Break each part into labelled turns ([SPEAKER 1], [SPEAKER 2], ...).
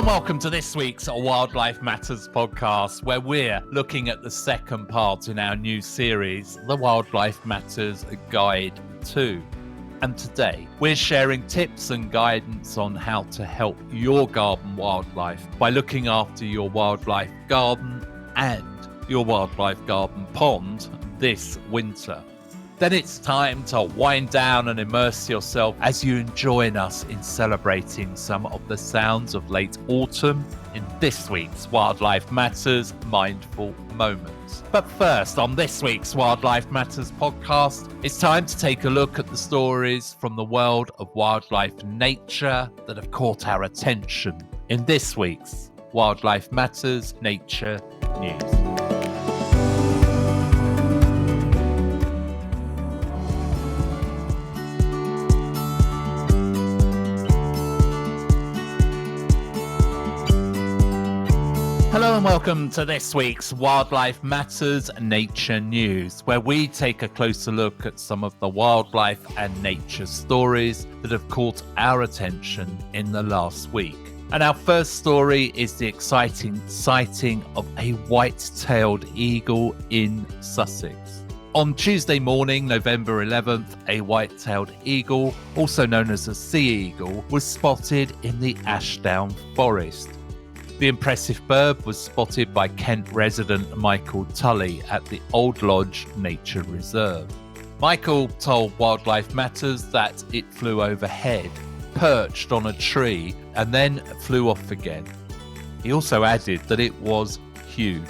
[SPEAKER 1] welcome to this week's Wildlife Matters podcast, where we're looking at the second part in our new series, the Wildlife Matters Guide 2. And today, we're sharing tips and guidance on how to help your garden wildlife by looking after your wildlife garden and your wildlife garden pond this winter. Then it's time to wind down and immerse yourself as you join us in celebrating some of the sounds of late autumn in this week's Wildlife Matters Mindful Moments. But first, on this week's Wildlife Matters podcast, it's time to take a look at the stories from the world of wildlife nature that have caught our attention in this week's Wildlife Matters Nature News. Hello and welcome to this week's Wildlife Matters Nature News, where we take a closer look at some of the wildlife and nature stories that have caught our attention in the last week. And our first story is the exciting sighting of a white-tailed eagle in Sussex. On Tuesday morning, November 11th, a white-tailed eagle, also known as a sea eagle, was spotted in the Ashdown Forest. The impressive bird was spotted by Kent resident Michael Tully at the Old Lodge Nature Reserve. Michael told Wildlife Matters that it flew overhead, perched on a tree, and then flew off again. He also added that it was huge.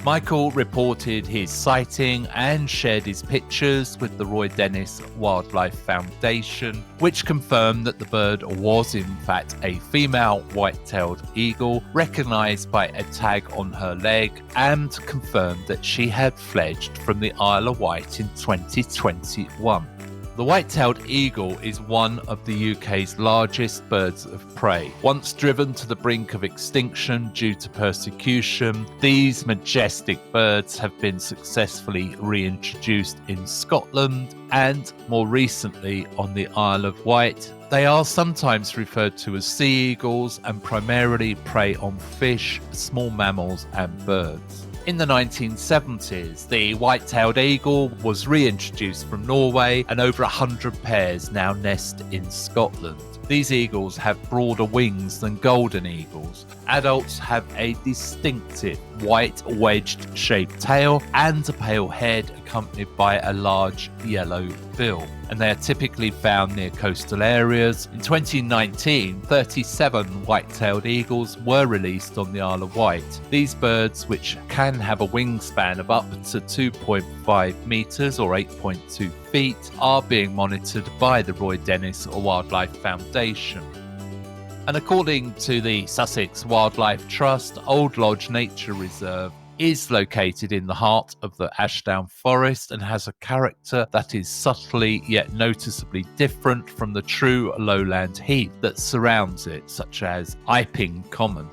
[SPEAKER 1] Michael reported his sighting and shared his pictures with the Roy Dennis Wildlife Foundation, which confirmed that the bird was in fact a female white-tailed eagle, recognised by a tag on her leg, and confirmed that she had fledged from the Isle of Wight in 2021. The white-tailed eagle is one of the UK's largest birds of prey. Once driven to the brink of extinction due to persecution, these majestic birds have been successfully reintroduced in Scotland and, more recently, on the Isle of Wight. They are sometimes referred to as sea eagles and primarily prey on fish, small mammals and birds. In the 1970s, the white-tailed eagle was reintroduced from Norway, and over 100 pairs now nest in Scotland. These eagles have broader wings than golden eagles. Adults have a distinctive white wedged shaped tail and a pale head accompanied by a large yellow bill, and they are typically found near coastal areas. In 2019, 37 white-tailed eagles were released on the Isle of Wight. These birds, which can have a wingspan of up to 2.5 metres or 8.2 feet, are being monitored by the Roy Dennis Wildlife Foundation. And according to the Sussex Wildlife Trust, Old Lodge Nature Reserve is located in the heart of the Ashdown Forest and has a character that is subtly yet noticeably different from the true lowland heath that surrounds it, such as Iping Common.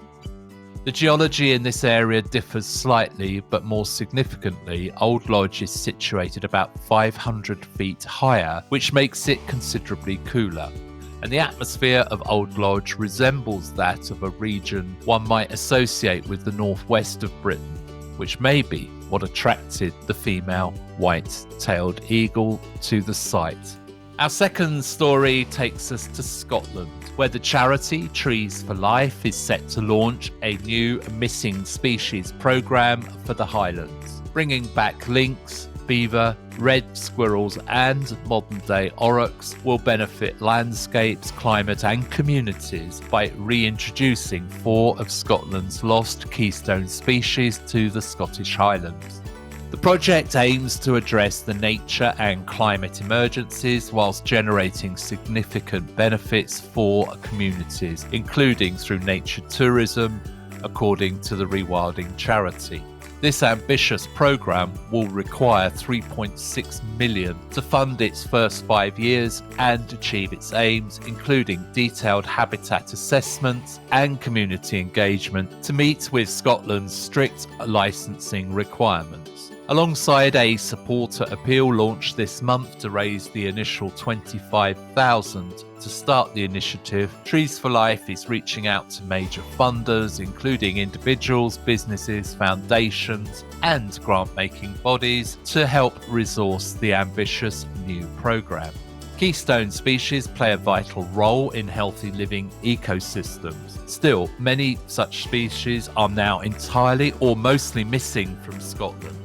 [SPEAKER 1] The geology in this area differs slightly, but more significantly, Old Lodge is situated about 500 feet higher, which makes it considerably cooler. And the atmosphere of Old Lodge resembles that of a region one might associate with the northwest of Britain, which may be what attracted the female white-tailed eagle to the site. Our second story takes us to Scotland, where the charity Trees for Life is set to launch a new missing species programme for the Highlands, bringing back lynx, beaver, red squirrels and modern-day aurochs will benefit landscapes, climate and communities by reintroducing 4 of Scotland's lost keystone species to the Scottish Highlands. The project aims to address the nature and climate emergencies whilst generating significant benefits for communities, including through nature tourism, according to the Rewilding charity. This ambitious programme will require $3.6 million to fund its first 5 years and achieve its aims, including detailed habitat assessments and community engagement to meet with Scotland's strict licensing requirements. alongside a supporter appeal launched this month to raise the initial $25,000 to start the initiative. Trees for Life is reaching out to major funders, including individuals, businesses, foundations, and grant-making bodies to help resource the ambitious new program. Keystone species play a vital role in healthy living ecosystems. Still, many such species are now entirely or mostly missing from Scotland.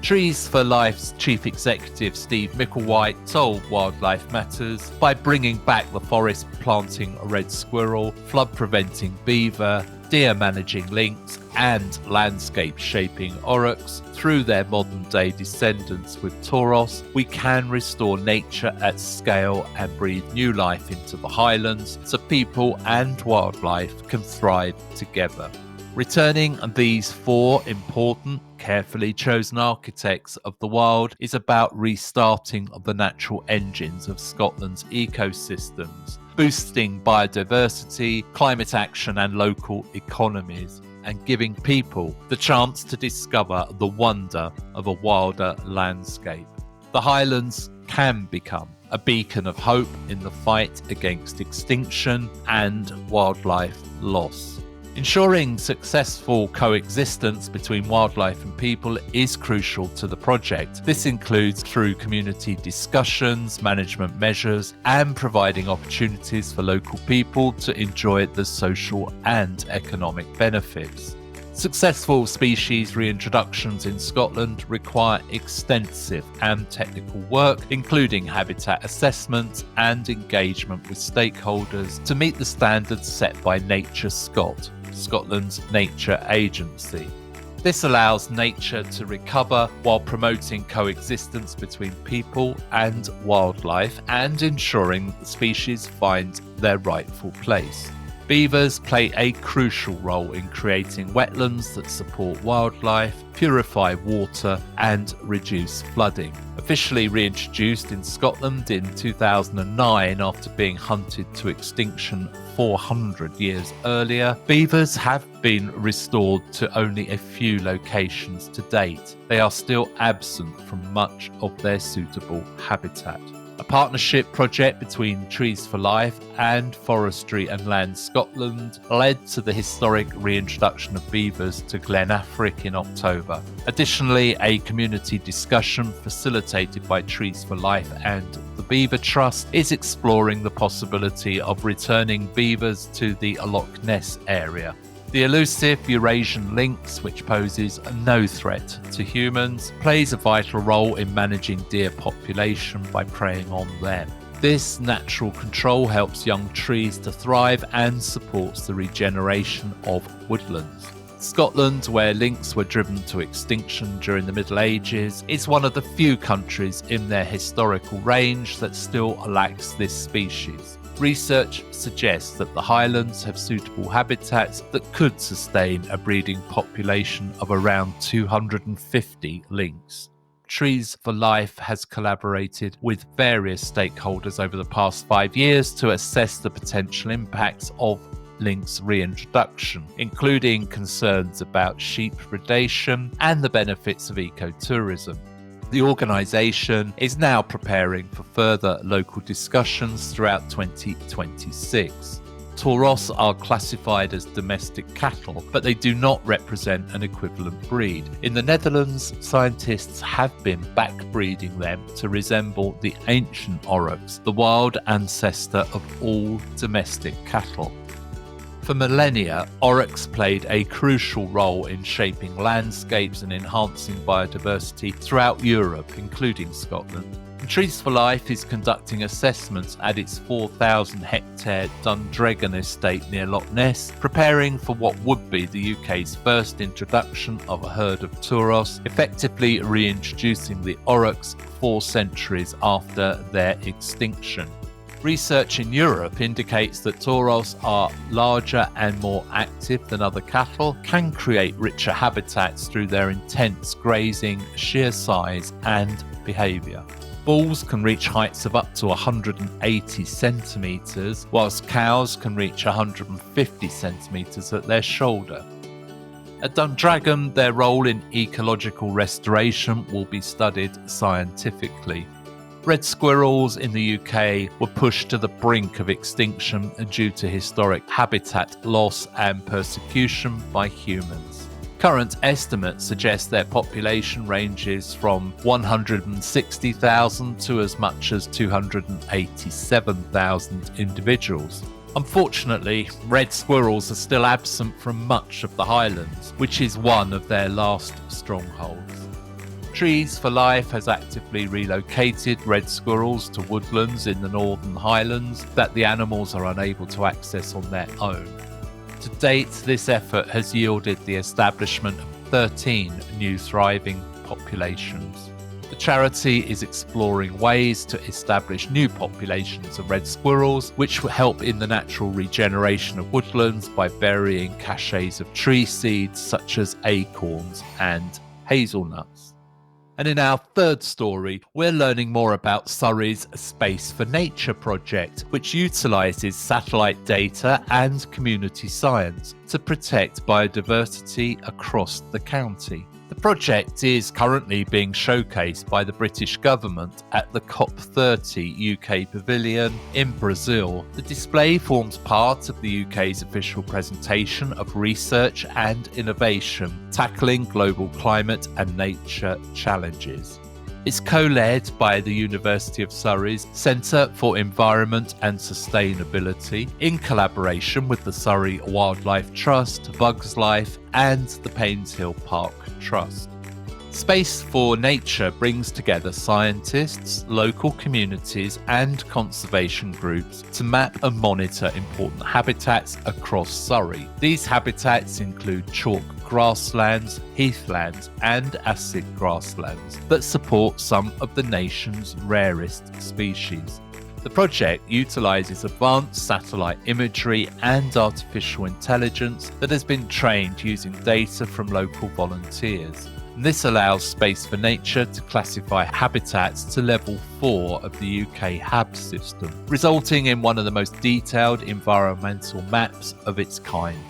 [SPEAKER 1] Trees for Life's chief executive Steve Micklewhite told Wildlife Matters, by bringing back the forest planting red squirrel, flood preventing beaver, deer managing lynx, and landscape shaping aurochs through their modern day descendants with Tauros, we can restore nature at scale and breathe new life into the highlands so people and wildlife can thrive together. Returning these four important, carefully chosen architects of the wild is about restarting the natural engines of Scotland's ecosystems, boosting biodiversity, climate action and local economies, and giving people the chance to discover the wonder of a wilder landscape. The Highlands can become a beacon of hope in the fight against extinction and wildlife loss. Ensuring successful coexistence between wildlife and people is crucial to the project. This includes through community discussions, management measures, and providing opportunities for local people to enjoy the social and economic benefits. Successful species reintroductions in Scotland require extensive and technical work, including habitat assessment and engagement with stakeholders to meet the standards set by Nature Scot, Scotland's nature agency. This allows nature to recover while promoting coexistence between people and wildlife and ensuring the species find their rightful place. Beavers play a crucial role in creating wetlands that support wildlife, purify water, and reduce flooding. Officially reintroduced in Scotland in 2009 after being hunted to extinction 400 years earlier, beavers have been restored to only a few locations to date. They are still absent from much of their suitable habitat. A partnership project between Trees for Life and Forestry and Land Scotland led to the historic reintroduction of beavers to Glen Affric in October. Additionally, a community discussion facilitated by Trees for Life and the Beaver Trust is exploring the possibility of returning beavers to the Loch Ness area. The elusive Eurasian lynx, which poses no threat to humans, plays a vital role in managing deer population by preying on them. This natural control helps young trees to thrive and supports the regeneration of woodlands. Scotland, where lynx were driven to extinction during the Middle Ages, is one of the few countries in their historical range that still lacks this species. Research suggests that the Highlands have suitable habitats that could sustain a breeding population of around 250 lynx. Trees for Life has collaborated with various stakeholders over the past 5 years to assess the potential impacts of lynx reintroduction, including concerns about sheep predation and the benefits of ecotourism. The organisation is now preparing for further local discussions throughout 2026. Tauros are classified as domestic cattle, but they do not represent an equivalent breed. In the Netherlands, scientists have been backbreeding them to resemble the ancient aurochs, the wild ancestor of all domestic cattle. For millennia, aurochs played a crucial role in shaping landscapes and enhancing biodiversity throughout Europe, including Scotland. Trees for Life is conducting assessments at its 4,000-hectare Dundregan estate near Loch Ness, preparing for what would be the UK's first introduction of a herd of Tauros, effectively reintroducing the aurochs 4 centuries after their extinction. Research in Europe indicates that Tauros are larger and more active than other cattle, can create richer habitats through their intense grazing, sheer size, and behaviour. Bulls can reach heights of up to 180 centimetres, whilst cows can reach 150 centimetres at their shoulder. At Dundragon, their role in ecological restoration will be studied scientifically. Red squirrels in the UK were pushed to the brink of extinction due to historic habitat loss and persecution by humans. Current estimates suggest their population ranges from 160,000 to as much as 287,000 individuals. Unfortunately, red squirrels are still absent from much of the Highlands, which is one of their last strongholds. Trees for Life has actively relocated red squirrels to woodlands in the Northern Highlands that the animals are unable to access on their own. To date, this effort has yielded the establishment of 13 new thriving populations. The charity is exploring ways to establish new populations of red squirrels, which will help in the natural regeneration of woodlands by burying caches of tree seeds such as acorns and hazelnuts. And in our third story, we're learning more about Surrey's Space for Nature project, which utilises satellite data and community science to protect biodiversity across the county. The project is currently being showcased by the British government at the COP30 UK Pavilion in Brazil. The display forms part of the UK's official presentation of research and innovation tackling global climate and nature challenges. It's co-led by the University of Surrey's Centre for Environment and Sustainability in collaboration with the Surrey Wildlife Trust, Bugs Life and the Painshill Park Trust. Space for Nature brings together scientists, local communities and conservation groups to map and monitor important habitats across Surrey. These habitats include chalk grasslands, heathlands and acid grasslands that support some of the nation's rarest species. The project utilises advanced satellite imagery and artificial intelligence that has been trained using data from local volunteers. And this allows Space for Nature to classify habitats to level 4 of the UK HAB system, resulting in one of the most detailed environmental maps of its kind.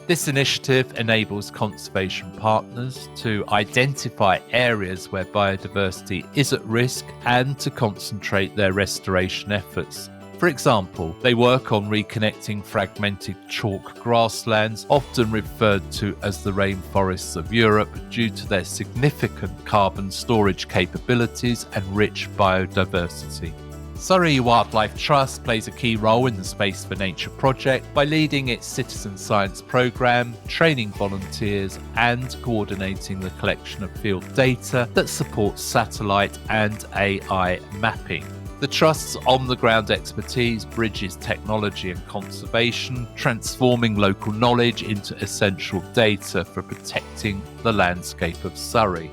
[SPEAKER 1] This initiative enables conservation partners to identify areas where biodiversity is at risk and to concentrate their restoration efforts. For example, they work on reconnecting fragmented chalk grasslands, often referred to as the rainforests of Europe due to their significant carbon storage capabilities and rich biodiversity. Surrey Wildlife Trust plays a key role in the Space for Nature project by leading its citizen science programme, training volunteers and coordinating the collection of field data that supports satellite and AI mapping. The Trust's on-the-ground expertise bridges technology and conservation, transforming local knowledge into essential data for protecting the landscape of Surrey.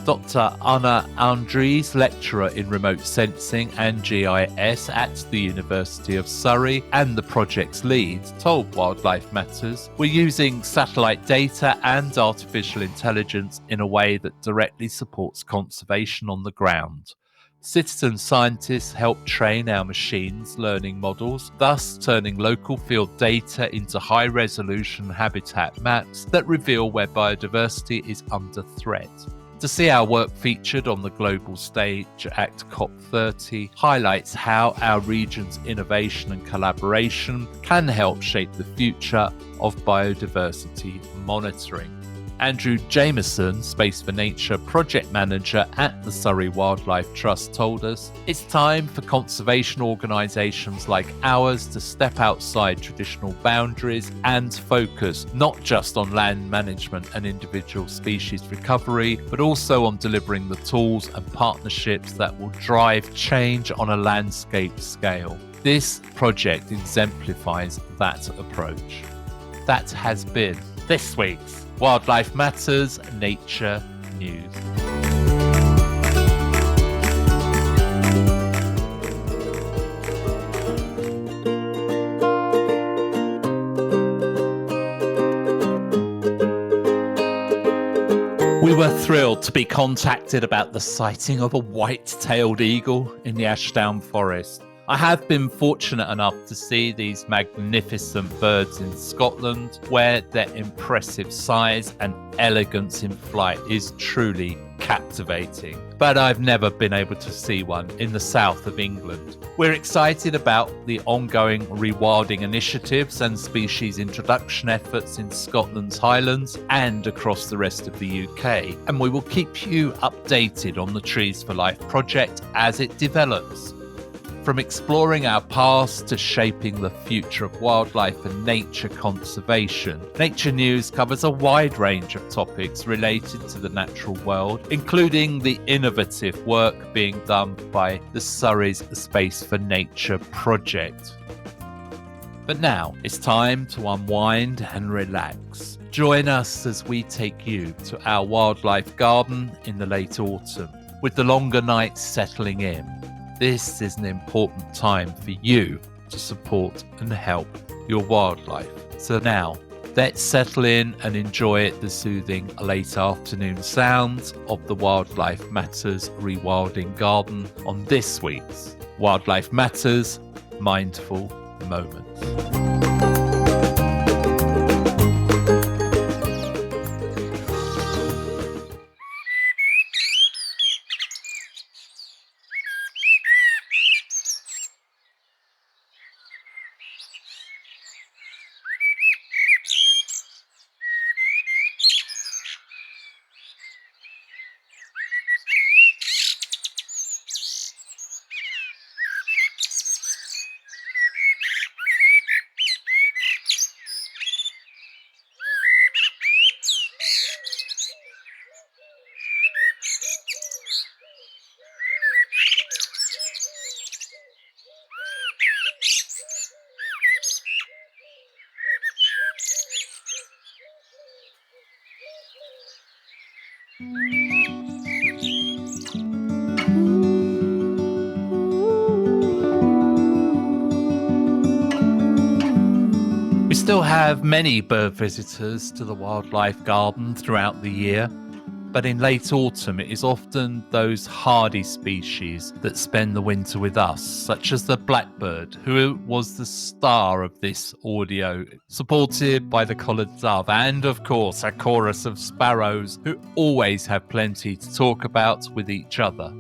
[SPEAKER 1] Dr. Anna Andries, lecturer in remote sensing and GIS at the University of Surrey and the project's lead, told Wildlife Matters, "We're using satellite data and artificial intelligence in a way that directly supports conservation on the ground. Citizen scientists help train our machines learning models, thus turning local field data into high-resolution habitat maps that reveal where biodiversity is under threat." To see our work featured on the global stage at COP30 highlights how our region's innovation and collaboration can help shape the future of biodiversity monitoring. Andrew Jameson, Space for Nature project manager at the Surrey Wildlife Trust, told us, "It's time for conservation organisations like ours to step outside traditional boundaries and focus not just on land management and individual species recovery, but also on delivering the tools and partnerships that will drive change on a landscape scale." This project exemplifies that approach. That has been this week's Wildlife Matters Nature News. We were thrilled to be contacted about the sighting of a white-tailed eagle in the Ashdown Forest. I have been fortunate enough to see these magnificent birds in Scotland, where their impressive size and elegance in flight is truly captivating. But I've never been able to see one in the south of England. We're excited about the ongoing rewilding initiatives and species introduction efforts in Scotland's Highlands and across the rest of the UK, and we will keep you updated on the Trees for Life project as it develops. From exploring our past to shaping the future of wildlife and nature conservation, Nature News covers a wide range of topics related to the natural world, including the innovative work being done by the Surrey's Space for Nature project. But now it's time to unwind and relax. Join us as we take you to our wildlife garden in the late autumn, with the longer nights settling in. This is an important time for you to support and help your wildlife. So now, let's settle in and enjoy the soothing late afternoon sounds of the Wildlife Matters Rewilding Garden on this week's Wildlife Matters Mindful Moments. We still have many bird visitors to the wildlife garden throughout the year, but in late autumn it is often those hardy species that spend the winter with us, such as the blackbird, who was the star of this audio, supported by the collared dove, and of course a chorus of sparrows who always have plenty to talk about with each other,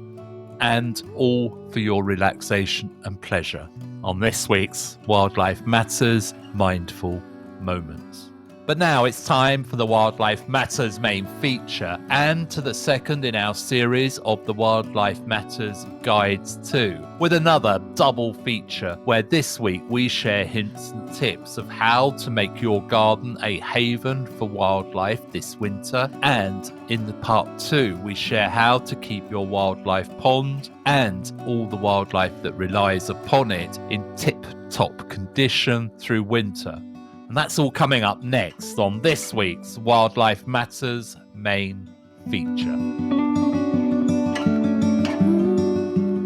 [SPEAKER 1] and all for your relaxation and pleasure on this week's Wildlife Matters Mindful Moments. But now it's time for the Wildlife Matters main feature and to the second in our series of the Wildlife Matters Guides 2, with another double feature where this week we share hints and tips of how to make your garden a haven for wildlife this winter, and in the part 2 we share how to keep your wildlife pond and all the wildlife that relies upon it in tip-top condition through winter. And that's all coming up next on this week's Wildlife Matters main feature.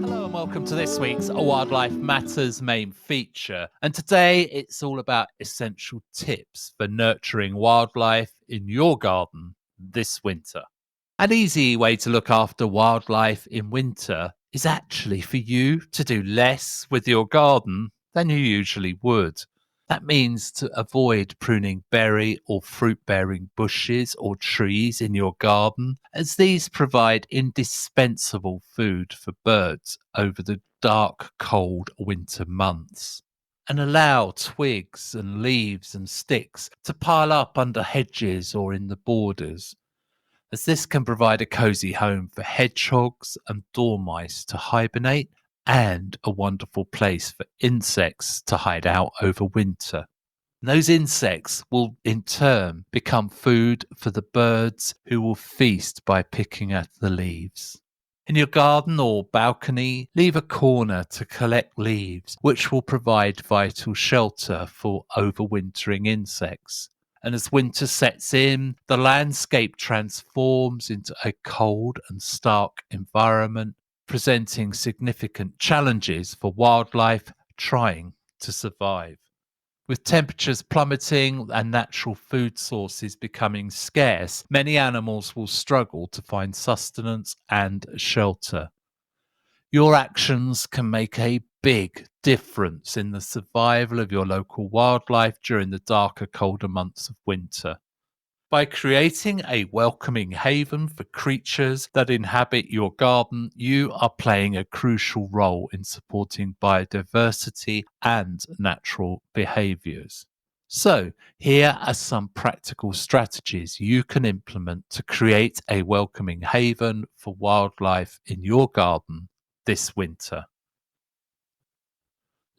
[SPEAKER 1] Hello and welcome to this week's Wildlife Matters main feature. And today it's all about essential tips for nurturing wildlife in your garden this winter. An easy way to look after wildlife in winter is actually for you to do less with your garden than you usually would. That means to avoid pruning berry or fruit-bearing bushes or trees in your garden, as these provide indispensable food for birds over the dark, cold winter months. And allow twigs and leaves and sticks to pile up under hedges or in the borders, as this can provide a cosy home for hedgehogs and dormice to hibernate, and a wonderful place for insects to hide out over winter. And those insects will in turn become food for the birds who will feast by picking at the leaves. In your garden or balcony, leave a corner to collect leaves, which will provide vital shelter for overwintering insects. And as winter sets in, the landscape transforms into a cold and stark environment, presenting significant challenges for wildlife trying to survive. With temperatures plummeting and natural food sources becoming scarce, many animals will struggle to find sustenance and shelter. Your actions can make a big difference in the survival of your local wildlife during the darker, colder months of winter. By creating a welcoming haven for creatures that inhabit your garden, you are playing a crucial role in supporting biodiversity and natural behaviors. So, here are some practical strategies you can implement to create a welcoming haven for wildlife in your garden this winter.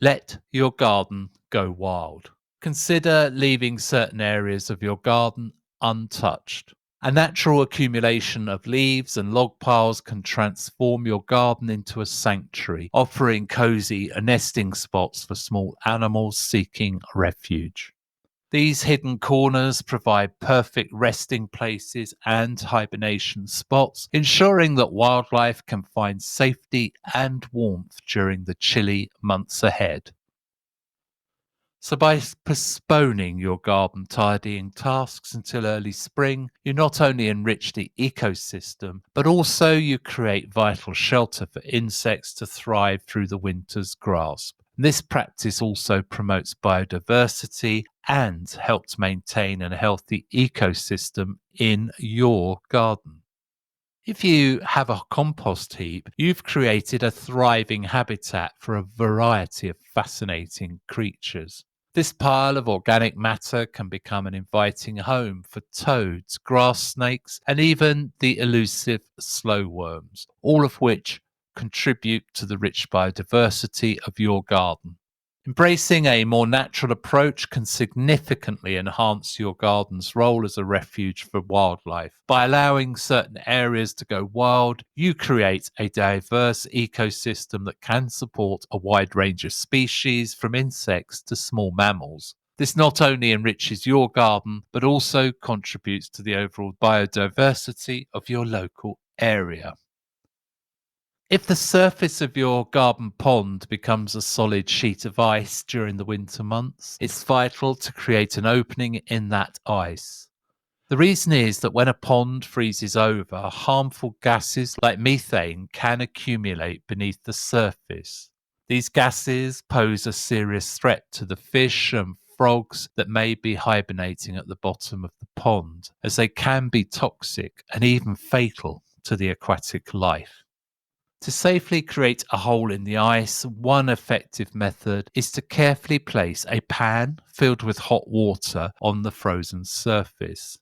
[SPEAKER 1] Let your garden go wild. Consider leaving certain areas of your garden untouched. A natural accumulation of leaves and log piles can transform your garden into a sanctuary, offering cozy nesting spots for small animals seeking refuge. These hidden corners provide perfect resting places and hibernation spots, ensuring that wildlife can find safety and warmth during the chilly months ahead. So, by postponing your garden tidying tasks until early spring, you not only enrich the ecosystem, but also you create vital shelter for insects to thrive through the winter's grasp. This practice also promotes biodiversity and helps maintain a healthy ecosystem in your garden. If you have a compost heap, you've created a thriving habitat for a variety of fascinating creatures. This pile of organic matter can become an inviting home for toads, grass snakes, and even the elusive slow worms, all of which contribute to the rich biodiversity of your garden. Embracing a more natural approach can significantly enhance your garden's role as a refuge for wildlife. By allowing certain areas to go wild, you create a diverse ecosystem that can support a wide range of species, from insects to small mammals. This not only enriches your garden, but also contributes to the overall biodiversity of your local area. If the surface of your garden pond becomes a solid sheet of ice during the winter months, it's vital to create an opening in that ice. The reason is that when a pond freezes over, harmful gases like methane can accumulate beneath the surface. These gases pose a serious threat to the fish and frogs that may be hibernating at the bottom of the pond, as they can be toxic and even fatal to the aquatic life. To safely create a hole in the ice, one effective method is to carefully place a pan filled with hot water on the frozen surface.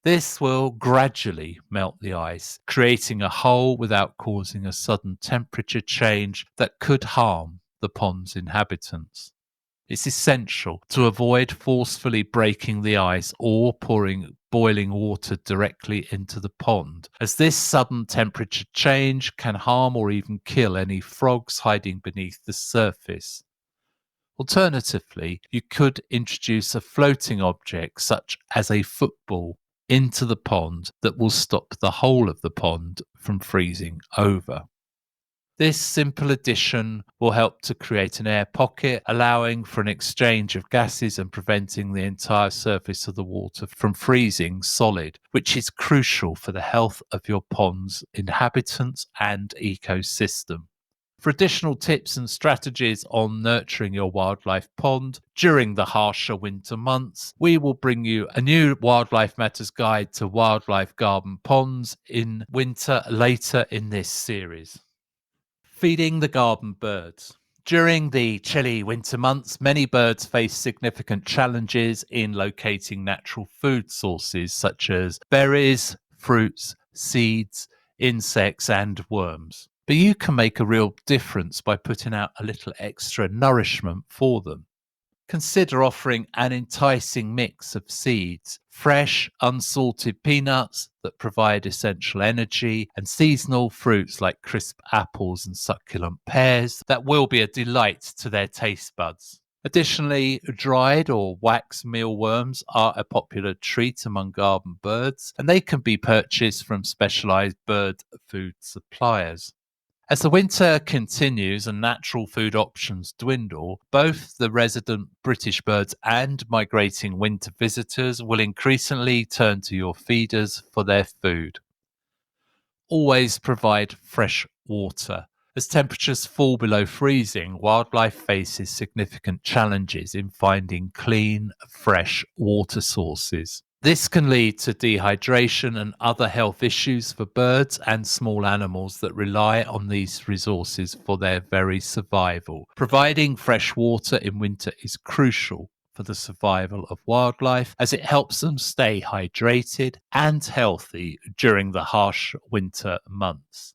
[SPEAKER 1] This will gradually melt the ice, creating a hole without causing a sudden temperature change that could harm the pond's inhabitants. It's essential to avoid forcefully breaking the ice or pouring boiling water directly into the pond, as this sudden temperature change can harm or even kill any frogs hiding beneath the surface. Alternatively, you could introduce a floating object such as a football into the pond that will stop the whole of the pond from freezing over. This simple addition will help to create an air pocket, allowing for an exchange of gases and preventing the entire surface of the water from freezing solid, which is crucial for the health of your pond's inhabitants and ecosystem. For additional tips and strategies on nurturing your wildlife pond during the harsher winter months, we will bring you a new Wildlife Matters guide to wildlife garden ponds in winter later in this series. Feeding the garden birds. During the chilly winter months, many birds face significant challenges in locating natural food sources such as berries, fruits, seeds, insects, and worms. But you can make a real difference by putting out a little extra nourishment for them. Consider offering an enticing mix of seeds, fresh, unsalted peanuts that provide essential energy, and seasonal fruits like crisp apples and succulent pears that will be a delight to their taste buds. Additionally, dried or wax mealworms are a popular treat among garden birds, and they can be purchased from specialized bird food suppliers. As the winter continues and natural food options dwindle, both the resident British birds and migrating winter visitors will increasingly turn to your feeders for their food. Always provide fresh water. As temperatures fall below freezing, wildlife faces significant challenges in finding clean, fresh water sources. This can lead to dehydration and other health issues for birds and small animals that rely on these resources for their very survival. Providing fresh water in winter is crucial for the survival of wildlife as it helps them stay hydrated and healthy during the harsh winter months.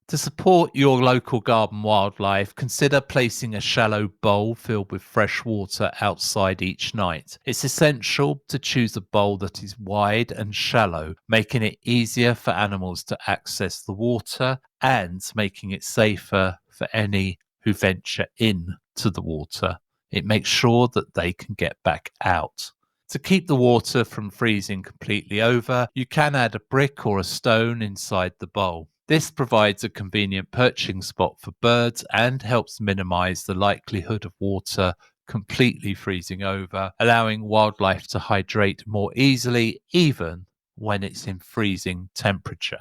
[SPEAKER 1] To support your local garden wildlife, consider placing a shallow bowl filled with fresh water outside each night. It's essential to choose a bowl that is wide and shallow, making it easier for animals to access the water and making it safer for any who venture in to the water. It makes sure that they can get back out. To keep the water from freezing completely over, you can add a brick or a stone inside the bowl. This provides a convenient perching spot for birds and helps minimize the likelihood of water completely freezing over, allowing wildlife to hydrate more easily even when it's in freezing temperature.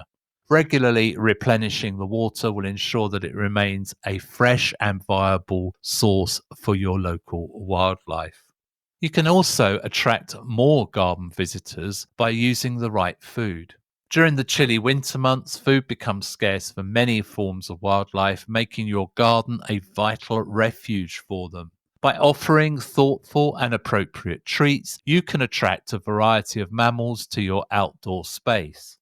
[SPEAKER 1] Regularly replenishing the water will ensure that it remains a fresh and viable source for your local wildlife. You can also attract more garden visitors by using the right food. During the chilly winter months, food becomes scarce for many forms of wildlife, making your garden a vital refuge for them. By offering thoughtful and appropriate treats, you can attract a variety of mammals to your outdoor space.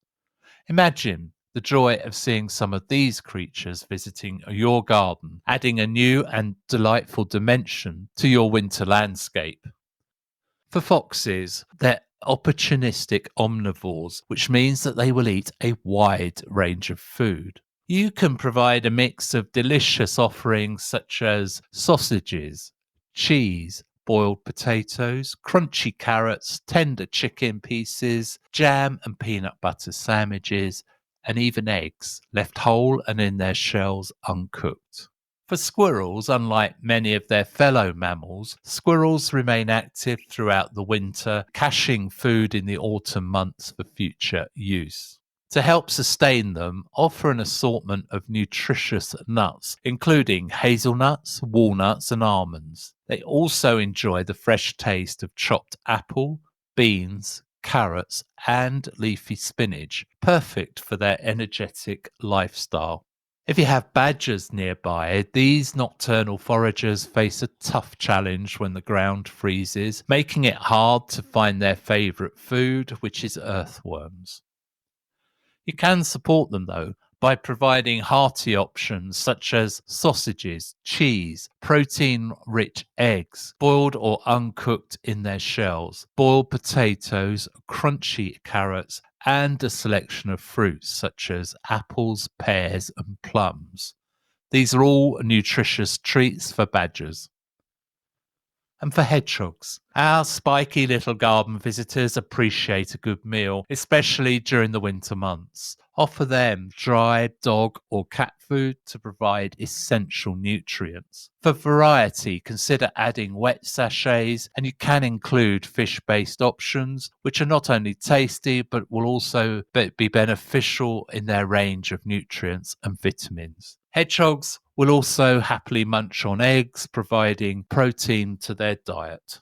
[SPEAKER 1] Imagine the joy of seeing some of these creatures visiting your garden, adding a new and delightful dimension to your winter landscape. For foxes, they're opportunistic omnivores, which means that they will eat a wide range of food. You can provide a mix of delicious offerings such as sausages, cheese, boiled potatoes, crunchy carrots, tender chicken pieces, jam and peanut butter sandwiches, and even eggs left whole and in their shells uncooked. For squirrels, unlike many of their fellow mammals, squirrels remain active throughout the winter, caching food in the autumn months for future use. To help sustain them, offer an assortment of nutritious nuts, including hazelnuts, walnuts, and almonds. They also enjoy the fresh taste of chopped apple, beans, carrots, and leafy spinach, perfect for their energetic lifestyle. If you have badgers nearby, these nocturnal foragers face a tough challenge when the ground freezes, making it hard to find their favorite food, which is earthworms. You can support them, though, by providing hearty options such as sausages, cheese, protein rich eggs, boiled or uncooked in their shells, boiled potatoes, crunchy carrots, and a selection of fruits such as apples, pears, and plums. These are all nutritious treats for badgers. And for hedgehogs, our spiky little garden visitors appreciate a good meal, especially during the winter months. Offer them dried dog or cat food to provide essential nutrients. For variety, consider adding wet sachets, and you can include fish-based options, which are not only tasty but will also be beneficial in their range of nutrients and vitamins. Hedgehogs will also happily munch on eggs, providing protein to their diet.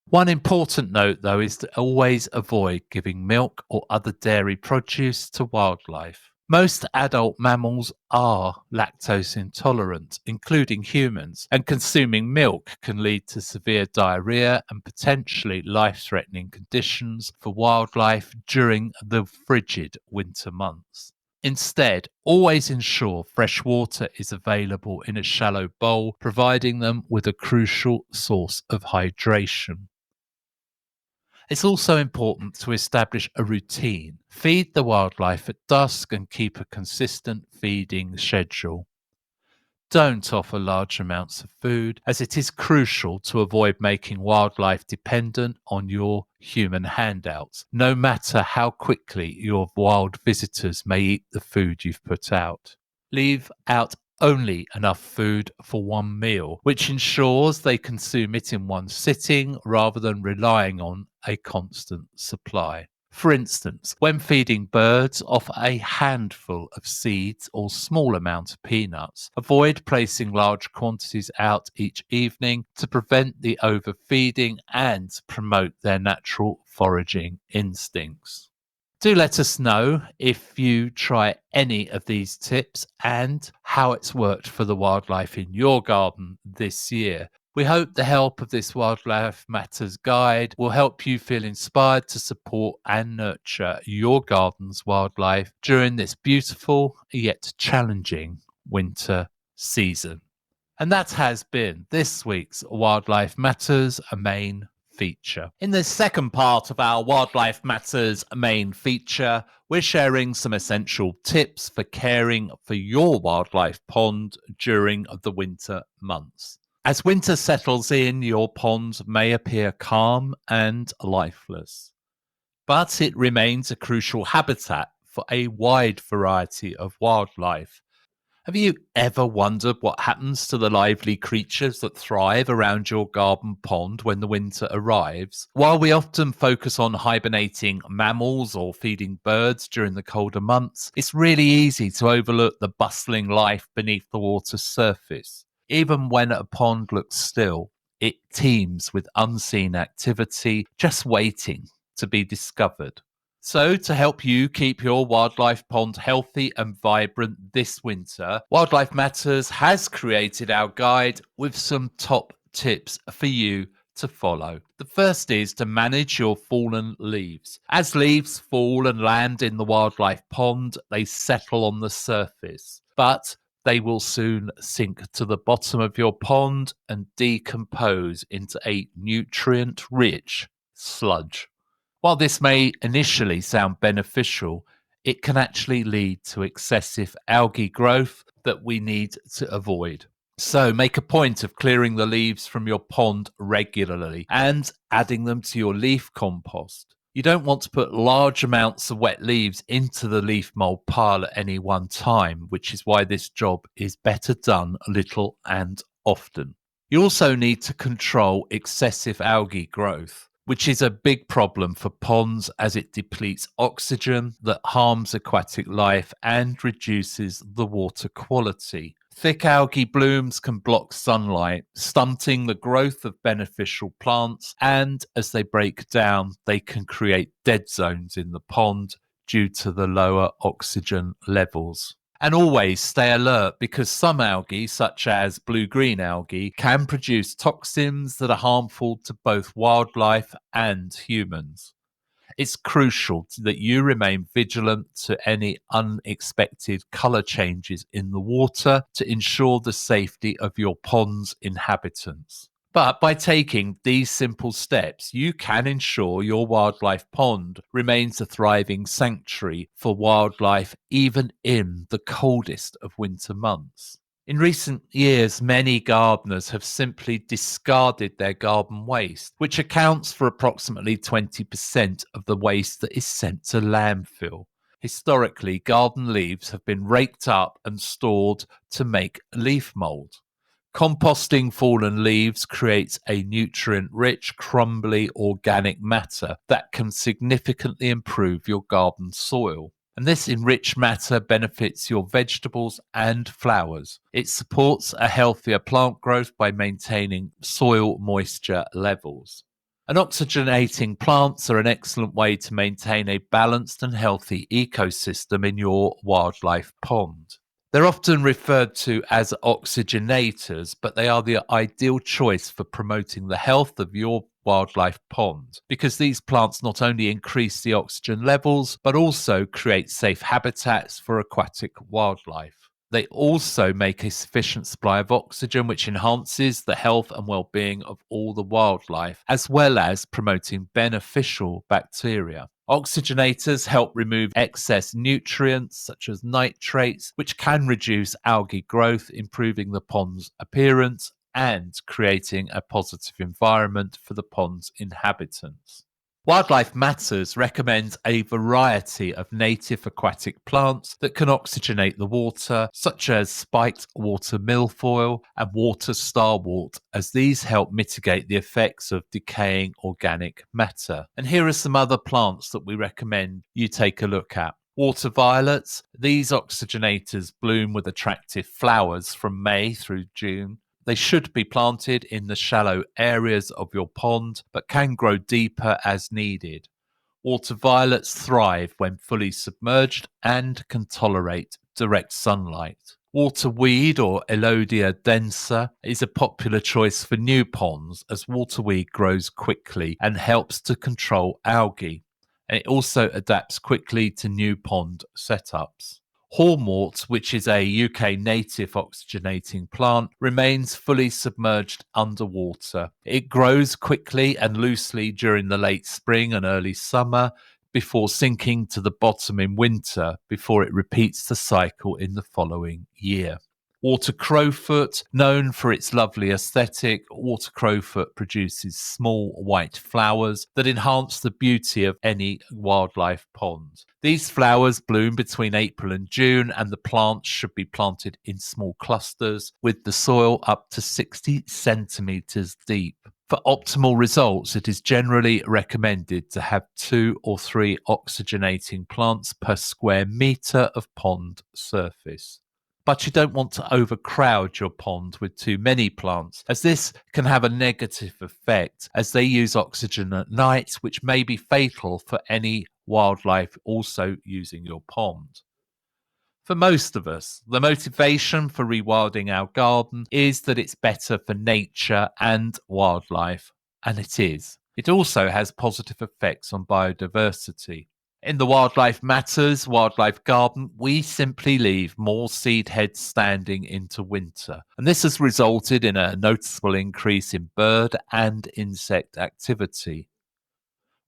[SPEAKER 1] One important note, though, is to always avoid giving milk or other dairy produce to wildlife. Most adult mammals are lactose intolerant, including humans, and consuming milk can lead to severe diarrhea and potentially life-threatening conditions for wildlife during the frigid winter months. Instead, always ensure fresh water is available in a shallow bowl, providing them with a crucial source of hydration. It's also important to establish a routine. Feed the wildlife at dusk and keep a consistent feeding schedule. Don't offer large amounts of food, as it is crucial to avoid making wildlife dependent on your human handouts, no matter how quickly your wild visitors may eat the food you've put out. Leave out only enough food for one meal, which ensures they consume it in one sitting rather than relying on a constant supply. For instance, when feeding birds, offer a handful of seeds or small amount of peanuts. Avoid placing large quantities out each evening to prevent the overfeeding and promote their natural foraging instincts. Do let us know if you try any of these tips and how it's worked for the wildlife in your garden this year. We hope the help of this Wildlife Matters guide will help you feel inspired to support and nurture your garden's wildlife during this beautiful yet challenging winter season. And that has been this week's Wildlife Matters main feature. In the second part of our Wildlife Matters main feature, we're sharing some essential tips for caring for your wildlife pond during the winter months. As winter settles in, your pond may appear calm and lifeless, but it remains a crucial habitat for a wide variety of wildlife. Have you ever wondered what happens to the lively creatures that thrive around your garden pond when the winter arrives? While we often focus on hibernating mammals or feeding birds during the colder months, it's really easy to overlook the bustling life beneath the water's surface. Even when a pond looks still, it teems with unseen activity just waiting to be discovered. So, to help you keep your wildlife pond healthy and vibrant this winter, Wildlife Matters has created our guide with some top tips for you to follow. The first is to manage your fallen leaves. As leaves fall and land in the wildlife pond, they settle on the surface, but they will soon sink to the bottom of your pond and decompose into a nutrient rich sludge. While this may initially sound beneficial, it can actually lead to excessive algae growth that we need to avoid. So make a point of clearing the leaves from your pond regularly and adding them to your leaf compost. You don't want to put large amounts of wet leaves into the leaf mold pile at any one time, which is why this job is better done little and often. You also need to control excessive algae growth, which is a big problem for ponds as it depletes oxygen that harms aquatic life and reduces the water quality. Thick algae blooms can block sunlight, stunting the growth of beneficial plants, and as they break down, they can create dead zones in the pond due to the lower oxygen levels. And always stay alert because some algae, such as blue-green algae, can produce toxins that are harmful to both wildlife and humans. It's crucial that you remain vigilant to any unexpected colour changes in the water to ensure the safety of your pond's inhabitants. But by taking these simple steps, you can ensure your wildlife pond remains a thriving sanctuary for wildlife even in the coldest of winter months. In recent years, many gardeners have simply discarded their garden waste, which accounts for approximately 20% of the waste that is sent to landfill. Historically, garden leaves have been raked up and stored to make leaf mold. Composting fallen leaves creates a nutrient-rich, crumbly organic matter that can significantly improve your garden soil. And this enriched matter benefits your vegetables and flowers. It supports a healthier plant growth by maintaining soil moisture levels. And oxygenating plants are an excellent way to maintain a balanced and healthy ecosystem in your wildlife pond. They're often referred to as oxygenators, but they are the ideal choice for promoting the health of your wildlife pond because these plants not only increase the oxygen levels, but also create safe habitats for aquatic wildlife. They also make a sufficient supply of oxygen, which enhances the health and well-being of all the wildlife, as well as promoting beneficial bacteria. Oxygenators help remove excess nutrients such as nitrates, which can reduce algae growth, improving the pond's appearance and creating a positive environment for the pond's inhabitants. Wildlife Matters recommends a variety of native aquatic plants that can oxygenate the water, such as spiked water milfoil and water starwort, as these help mitigate the effects of decaying organic matter. And here are some other plants that we recommend you take a look at. Water violets. These oxygenators bloom with attractive flowers from May through June. They should be planted in the shallow areas of your pond, but can grow deeper as needed. Water violets thrive when fully submerged and can tolerate direct sunlight. Water weed, or Elodia densa, is a popular choice for new ponds as water weed grows quickly and helps to control algae. And it also adapts quickly to new pond setups. Hornwort, which is a UK native oxygenating plant, remains fully submerged underwater. It grows quickly and loosely during the late spring and early summer before sinking to the bottom in winter before it repeats the cycle in the following year. Water crowfoot, known for its lovely aesthetic, water crowfoot produces small white flowers that enhance the beauty of any wildlife pond. These flowers bloom between April and June, and the plants should be planted in small clusters with the soil up to 60 centimeters deep. For optimal results, it is generally recommended to have 2 or 3 oxygenating plants per square meter of pond surface. But you don't want to overcrowd your pond with too many plants, as this can have a negative effect as they use oxygen at night, which may be fatal for any wildlife also using your pond. For most of us, the motivation for rewilding our garden is that it's better for nature and wildlife, and it is. It also has positive effects on biodiversity. In the Wildlife Matters Wildlife Garden, we simply leave more seed heads standing into winter, and this has resulted in a noticeable increase in bird and insect activity.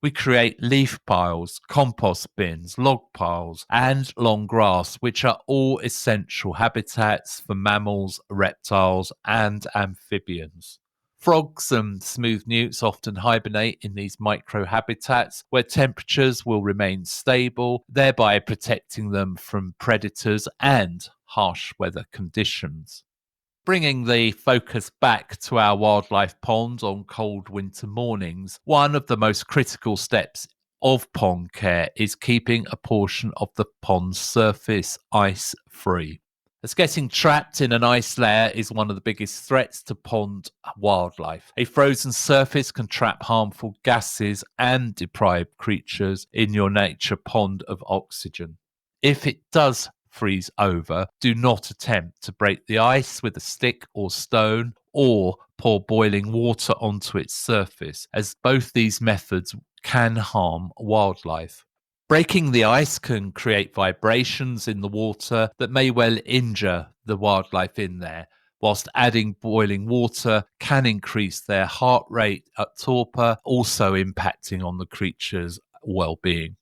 [SPEAKER 1] We create leaf piles, compost bins, log piles, and long grass, which are all essential habitats for mammals, reptiles, and amphibians. Frogs and smooth newts often hibernate in these microhabitats where temperatures will remain stable, thereby protecting them from predators and harsh weather conditions. Bringing the focus back to our wildlife ponds on cold winter mornings, one of the most critical steps of pond care is keeping a portion of the pond's surface ice-free. As getting trapped in an ice layer is one of the biggest threats to pond wildlife. A frozen surface can trap harmful gases and deprive creatures in your nature pond of oxygen. If it does freeze over, do not attempt to break the ice with a stick or stone or pour boiling water onto its surface, as both these methods can harm wildlife. Breaking the ice can create vibrations in the water that may well injure the wildlife in there, whilst adding boiling water can increase their heart rate at torpor, also impacting on the creature's well-being.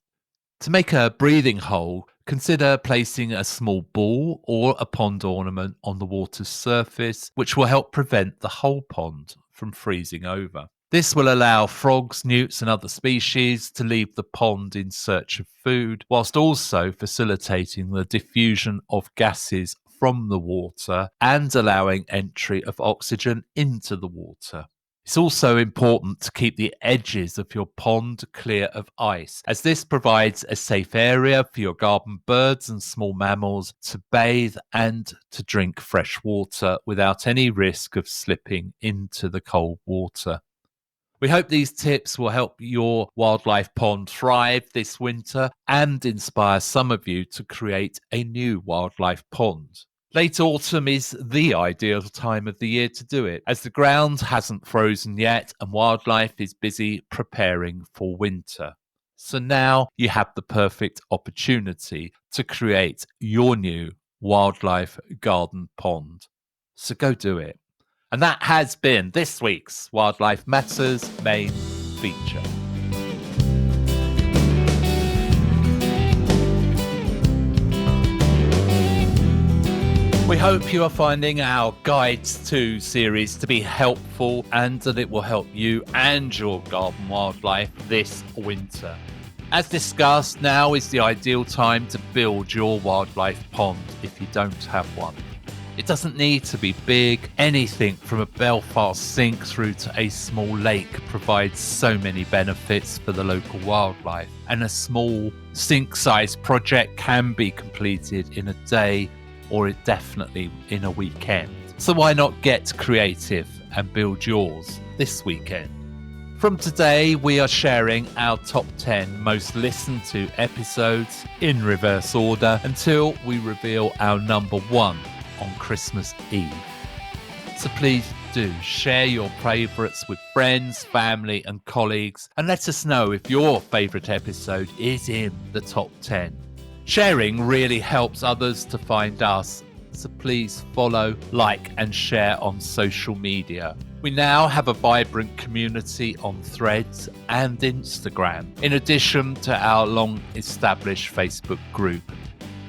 [SPEAKER 1] To make a breathing hole, consider placing a small ball or a pond ornament on the water's surface, which will help prevent the whole pond from freezing over. This will allow frogs, newts, and other species to leave the pond in search of food, whilst also facilitating the diffusion of gases from the water and allowing entry of oxygen into the water. It's also important to keep the edges of your pond clear of ice, as this provides a safe area for your garden birds and small mammals to bathe and to drink fresh water without any risk of slipping into the cold water. We hope these tips will help your wildlife pond thrive this winter and inspire some of you to create a new wildlife pond. Late autumn is the ideal time of the year to do it, as the ground hasn't frozen yet and wildlife is busy preparing for winter. So now you have the perfect opportunity to create your new wildlife garden pond. So go do it. And that has been this week's Wildlife Matters main feature. We hope you are finding our Guides to series to be helpful and that it will help you and your garden wildlife this winter. As discussed, now is the ideal time to build your wildlife pond if you don't have one. It doesn't need to be big. Anything from a Belfast sink through to a small lake provides so many benefits for the local wildlife. And a small sink-sized project can be completed in a day or definitely in a weekend. So why not get creative and build yours this weekend? From today, we are sharing our top 10 most listened to episodes in reverse order until we reveal our number 1 on Christmas Eve. So please do share your favourites with friends, family and colleagues, and let us know if your favourite episode is in the top 10. Sharing really helps others to find us, so please follow, like and share on social media. We now have a vibrant community on Threads and Instagram, in addition to our long-established Facebook group.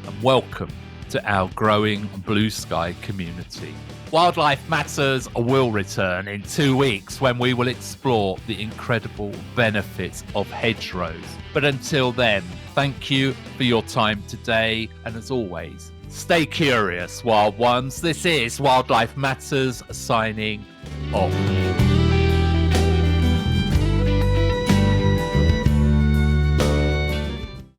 [SPEAKER 1] And welcome to our growing Blue Sky community. Wildlife Matters will return in 2 weeks when we will explore the incredible benefits of hedgerows. But until then, thank you for your time today, and as always, stay curious, wild ones. This is Wildlife Matters signing off.